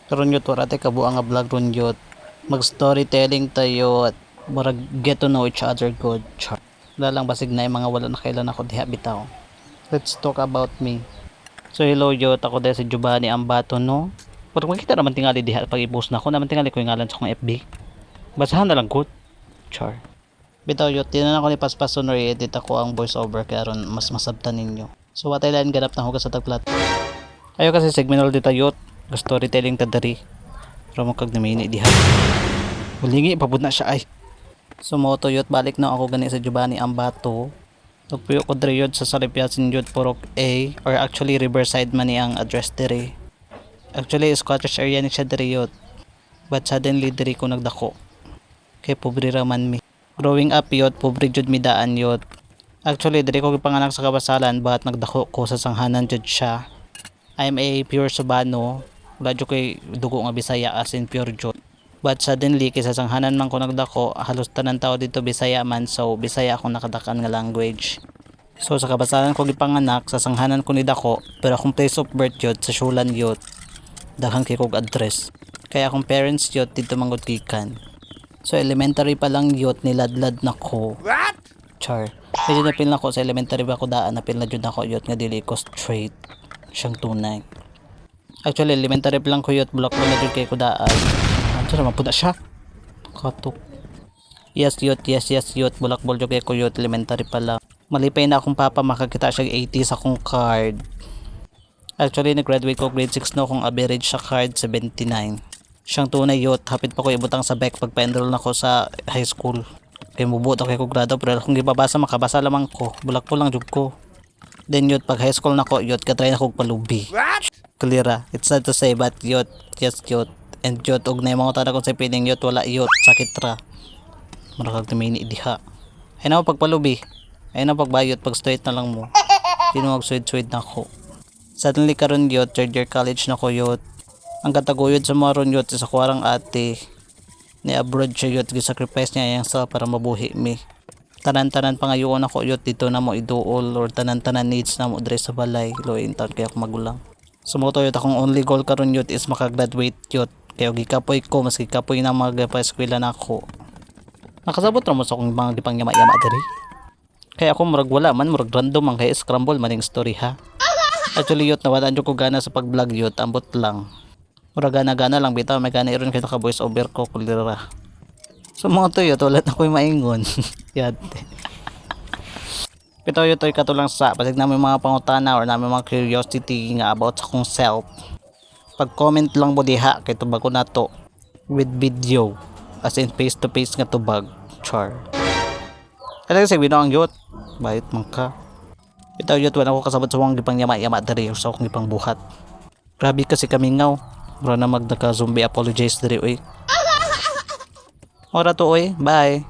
Karon yut wala tay kabuang nga vlog ron yut. Mag storytelling tayo at murag get to know each other good. Char. Lalang basig na yung mga wala na kailan ako diha bitaw. Let's talk about me. So hello yut, ako dahil si Giovanni Ambato no. Pero makita naman tingali diha pag i-post na ako naman tingali ko yung ngalan sa akong FB. Basahan na lang good. Char. Bitaw yut, tinan ako ni Paspas Sonor i-edit ako ang voiceover kaya ron mas masabtan ninyo. So watay lang ganap na hugas sa tagplat. Ayo kasi segmental dito yut. Storytelling ta dari. Pero mo kag namini diha. Mulingi pabud na siya ay. Sumoto yut balik na ako gani sa Giovanni Ambato. Tugpuyo ko diri yut sa Saripiasin yut Purok A or actually Riverside man ni ang address diri. Actually Scottish area ni siya diri yut. But suddenly diri ko nagdako. Kay pobre ra man mi. Growing up yut pobre jud mi daan yut. Actually diri ko gipanganak sa Kabasalan but nagdako ko sa sanghanan jud siya. I'm a pure Subano. Wala jud ko'y dugo nga Bisaya as in pure jud. But suddenly kaysa sanghanan man ko nagdako, halos tanan tao dito Bisaya man, so Bisaya akong nakadakan nga language. So sa Kabasalan ko gipanganak, sa sanghanan ko ni dako, pero akong place of birth yun sa Shulan yun. Daghang kay kog address. Kaya akong parents yun dito mangutikan. So elementary pa lang yun niladlad na ko. What? Char. Medyo napil na ko sa elementary ba ko daan, napil na jud na ko yun nga dili ko straight. Siyang tunay. Actually elementary pa lang ko yun, block mo na jud kay ko daan. Ano naman po na siya? Katok. Yes yut, bulak-bol jud kay ko yut, elementary pa lang. Malipay na akong papa makakita siya 80 sa akong card. Actually nag-graduate ko grade 6 no, kung average sa card 79. Siyang tunay yut, hapit pa ko ibutang sa back pag pa-enroll na ko sa high school. Kaya mubuot ako kay ko grado pero kung gibabasa makabasa lamang ko, bulak-bol lang jud ko. Then yut, pag high school na ko yut, katry na kog palubi. Clear. It's sad to say but yut, yes yut. And yut, og na yung mga tanda kong sa piling yut, wala yut, sakit ra. Marakag na mini diha. Ay na pagpalubi. Ay na pagbayot, pag straight na lang mo. Di na mag-sweet na ko. Suddenly karon yut, third year college na ko yut. Ang kataguyod sa mga ron yut, sa kuwarang ate. Ni abroad siya yut, gisacrifice niya yung sa para mabuhi mi. Tanan-tanan pa ngayon ako yut, dito na mo iduol, or tanan-tanan needs na mo dre sa balay. Loin taon kaya ako magulang. Sumoto yut, akong only goal karon yut is makagraduate yut. Kaya gikapoy ko, mas gikapoy na mga pa-eskwela na ako. Nakasabot ra mo sa akong mga gipangyama-yama diri. Kaya ako murag wala man, murag random ang kaya scramble maning story ha. Actually yut, nawalan ko gana sa pag-vlog yut, ambot lang. Murag gana-gana lang bitaw, may gana iron kay naka voice over ko kulira. So mga to yut, ulit na ko'y maingon. Yate. Pito yut, to'y katulang sa, pasig namin mga pangutana or namin mga curiosity nga about sa kong self. Pag-comment lang mo diha kay tubag ko na to with video as in face to face nga tubag. Char. Kaya kasi bino ang yut. Bayit man ka. Bitaw yut, wala ko kasabot sa wang gipang yama-yama dari o sa akong gipang buhat. Grabe kasi kami ngaw. Mura na mag naka-zombie apologize dari oy. Ora to oy. Bye.